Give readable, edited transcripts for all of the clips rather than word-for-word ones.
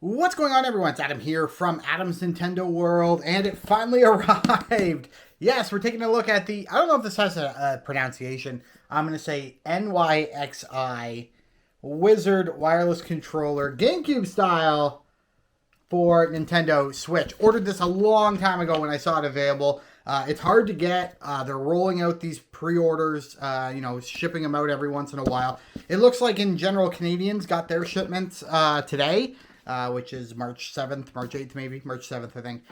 What's going on, everyone? It's Adam here from Adam's Nintendo World, and it finally arrived. Yes, we're taking a look at the, I don't know if this has a pronunciation. I'm going to say NYXI Wizard Wireless Controller, GameCube style, for Nintendo Switch. Ordered this a long time ago when I saw it available. It's hard to get. They're rolling out these pre-orders, shipping them out every once in a while. It looks like in general, Canadians got their shipments today. Which is March 7th, March 8th maybe, March 7th I think,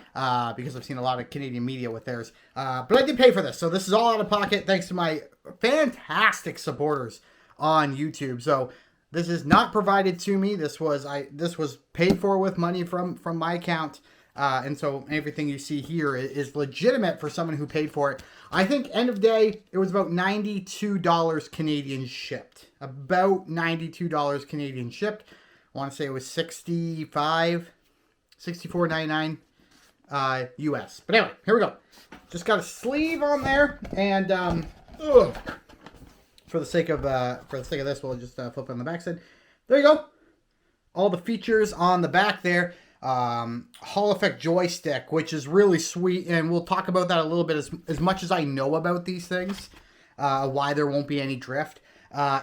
because I've seen a lot of Canadian media with theirs. But I did pay for this, so this is all out of pocket thanks to my fantastic supporters on YouTube. So this is not provided to me. This was paid for with money from my account. And so everything you see here is legitimate for someone who paid for it. I think end of day, it was about $92 Canadian shipped. About $92 Canadian shipped. I want to say it was $64.99 US. But anyway, here we go. Just got a sleeve on there, and for the sake of this, we'll just flip on the back side. There you go. All the features on the back there. Hall effect joystick, which is really sweet, and we'll talk about that a little bit as much as I know about these things. Why there won't be any drift.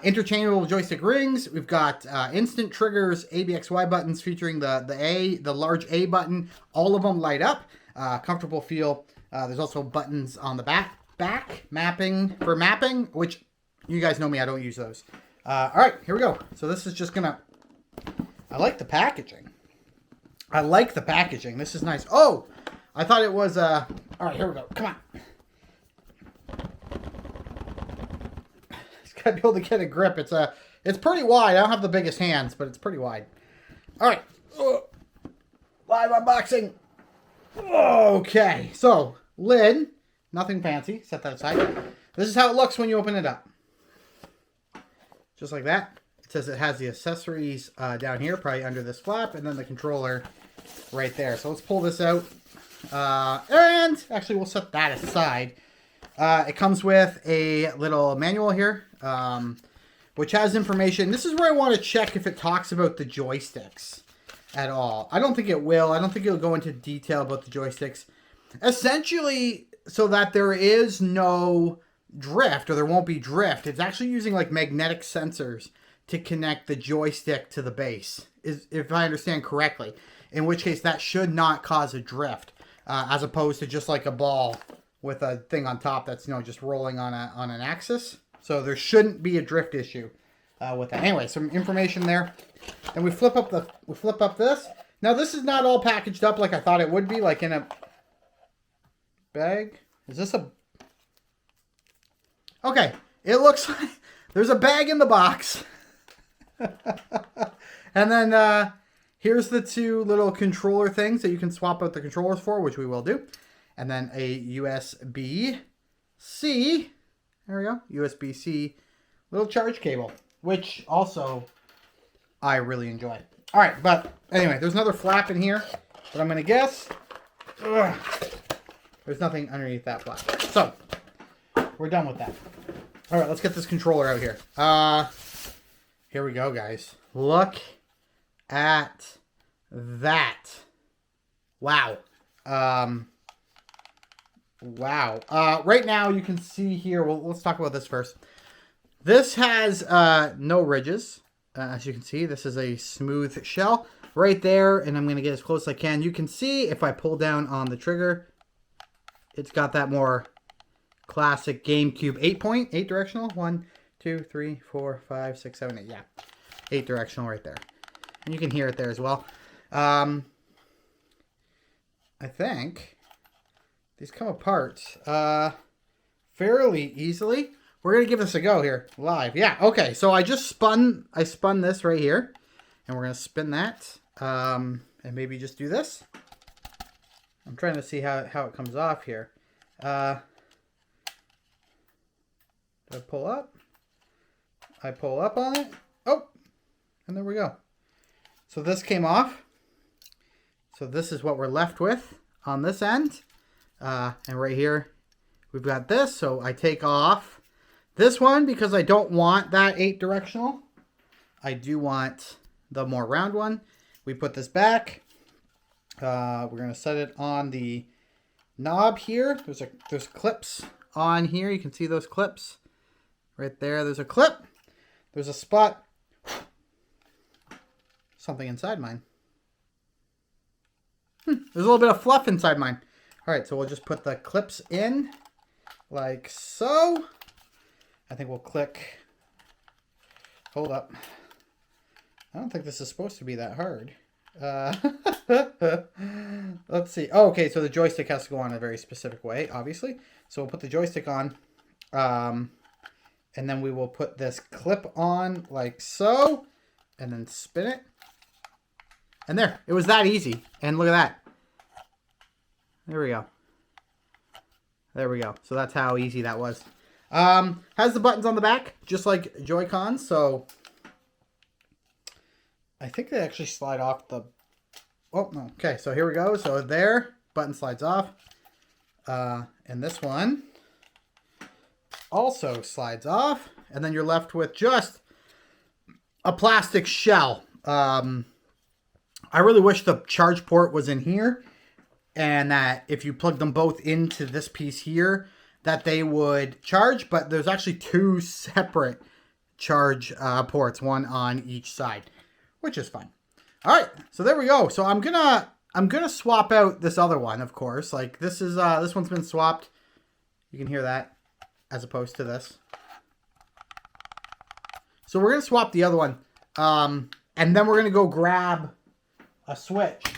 Interchangeable joystick rings. We've got instant triggers, ABXY buttons featuring the large A button. All of them light up. Comfortable feel. There's also buttons on the back mapping, which you guys know me, I don't use those. All right, here we go. So this is just gonna. I like the packaging. This is nice. Oh, I thought it was. All right, here we go. Come on. Gotta be able to get a grip. It's pretty wide. I don't have the biggest hands, but it's pretty wide. All right, live unboxing. Okay, so lid, nothing fancy. Set that aside. This is how it looks when you open it up. Just like that. It says it has the accessories down here, probably under this flap, and then the controller right there. So let's pull this out, and actually we'll set that aside. It comes with a little manual here, which has information. This is where I want to check if it talks about the joysticks at all. I don't think it will. I don't think it'll go into detail about the joysticks. Essentially, so that there is no drift, or there won't be drift, it's actually using like magnetic sensors to connect the joystick to the base, if I understand correctly. In which case, that should not cause a drift, as opposed to just like a ball with a thing on top that's just rolling on an axis. So there shouldn't be a drift issue with that. Anyway, some information there. And we flip up this. Now this is not all packaged up like I thought it would be, like in a bag. Is this a? Okay, it looks like there's a bag in the box. And then here's the two little controller things that you can swap out the controllers for, which we will do. And then a USB-C, there we go, USB-C little charge cable, which also I really enjoy. All right, but anyway, there's another flap in here, but I'm going to guess there's nothing underneath that flap. So, we're done with that. All right, let's get this controller out here. Here we go, guys. Look at that. Wow. Wow. Right now you can see here, well, let's talk about this first. This has no ridges. As you can see, this is a smooth shell right there, and I'm going to get as close as I can. You can see if I pull down on the trigger, it's got that more classic GameCube 8 directional. 1, 2, 3, 4, 5, 6, 7, 8. Yeah, 8 directional right there. And you can hear it there as well. I think these come apart fairly easily. We're going to give this a go here live. Yeah, okay. So I spun this right here. And we're going to spin that. And maybe just do this. I'm trying to see how it comes off here. Do I pull up? I pull up on it. Oh, and there we go. So this came off. So this is what we're left with on this end. And right here, we've got this. So I take off this one because I don't want that 8 directional. I do want the more round one. we put this back. We're going to set it on the knob here. There's clips on here. You can see those clips right there. There's a clip. There's a spot. Something inside mine. There's a little bit of fluff inside mine. All right, so we'll just put the clips in like so. I think we'll click. Hold up. I don't think this is supposed to be that hard. Let's see. Oh, okay, so the joystick has to go on a very specific way, obviously. So we'll put the joystick on. And then we will put this clip on like so. And then spin it. And there. It was that easy. And look at that. There we go. There we go. So that's how easy that was. Has the buttons on the back, just like Joy-Cons. So I think they actually slide off the... Oh, no. Okay, so here we go. So there, button slides off. And this one also slides off. And then you're left with just a plastic shell. I really wish the charge port was in here. And that if you plug them both into this piece here, that they would charge. But there's actually two separate charge ports, one on each side, which is fine. All right, so there we go. So I'm gonna swap out this other one, of course. Like this one's been swapped. You can hear that, as opposed to this. So we're gonna swap the other one, and then we're gonna go grab a switch.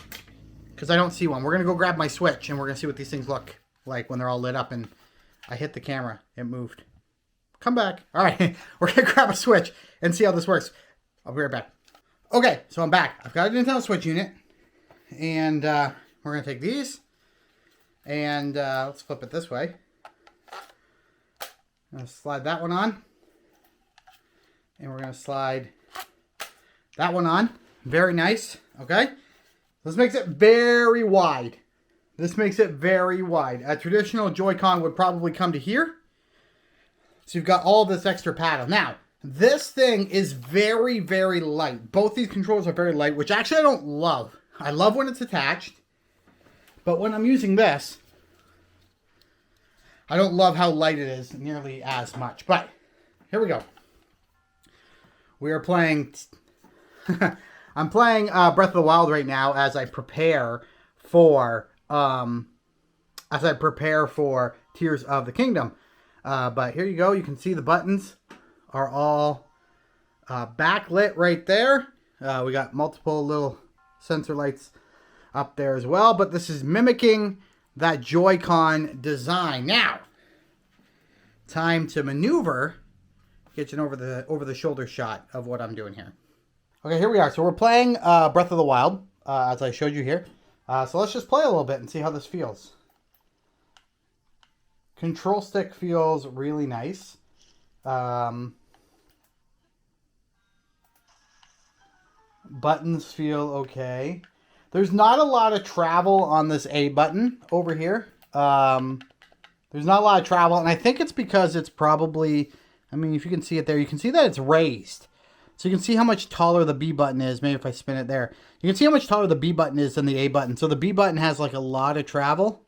Because I don't see one. We're going to go grab my Switch, and we're going to see what these things look like when they're all lit up, and I hit the camera. It moved. Come back. All right. We're going to grab a Switch and see how this works. I'll be right back. Okay, so I'm back. I've got a Nintendo Switch unit, and we're going to take these, and let's flip it this way. I'm going to slide that one on, and we're going to slide that one on. Very nice. Okay. This makes it very wide. This makes it very wide. A traditional Joy-Con would probably come to here. So you've got all this extra paddle. Now, this thing is very, very light. Both these controllers are very light, which actually I don't love. I love when it's attached. But when I'm using this, I don't love how light it is nearly as much. But here we go. We are playing... I'm playing Breath of the Wild right now as I prepare for Tears of the Kingdom. But here you go. You can see the buttons are all backlit right there. We got multiple little sensor lights up there as well. But this is mimicking that Joy-Con design. Now, time to maneuver. Get you an over the shoulder shot of what I'm doing here. Okay, here we are. So we're playing Breath of the Wild, as I showed you here. So let's just play a little bit and see how this feels. Control stick feels really nice. Buttons feel okay. There's not a lot of travel on this A button over here. There's not a lot of travel, and I think it's because it's probably... I mean, if you can see it there, you can see that it's raised. So you can see how much taller the B button is. Maybe if I spin it there. You can see how much taller the B button is than the A button. So the B button has like a lot of travel.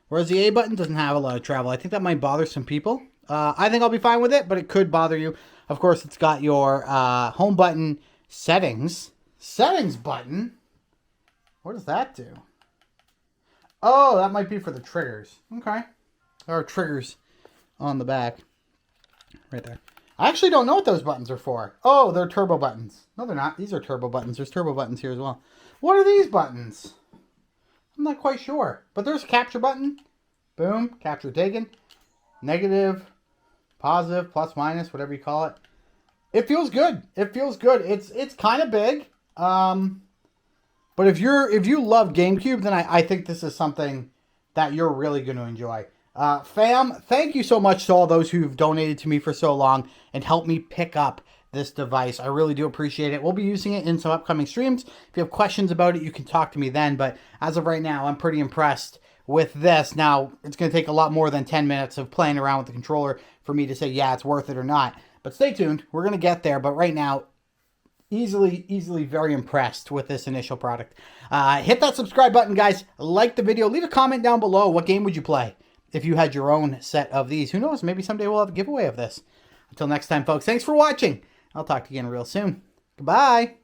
Whereas the A button doesn't have a lot of travel. I think that might bother some people. I think I'll be fine with it, but it could bother you. Of course, it's got your home button settings. Settings button? What does that do? Oh, that might be for the triggers. Okay. There are triggers on the back. Right there. I actually don't know what those buttons are for. Oh, they're turbo buttons. No, they're not. These are turbo buttons. There's turbo buttons here as well. What are these buttons? I'm not quite sure. But there's a capture button. Boom. Capture taken. Negative. Positive. Plus, minus. Whatever you call it. It feels good. It feels good. It's kind of big. But if you love GameCube, then I think this is something that you're really going to enjoy. Fam, thank you so much to all those who've donated to me for so long and helped me pick up this device. I really do appreciate it. We'll be using it in some upcoming streams. If you have questions about it, you can talk to me then. But as of right now, I'm pretty impressed with this. Now, it's going to take a lot more than 10 minutes of playing around with the controller for me to say, yeah, it's worth it or not. But stay tuned. We're going to get there. But right now, easily very impressed with this initial product. Hit that subscribe button, guys. Like the video. Leave a comment down below. What game would you play if you had your own set of these? Who knows? Maybe someday we'll have a giveaway of this. Until next time, folks, thanks for watching. I'll talk to you again real soon. Goodbye.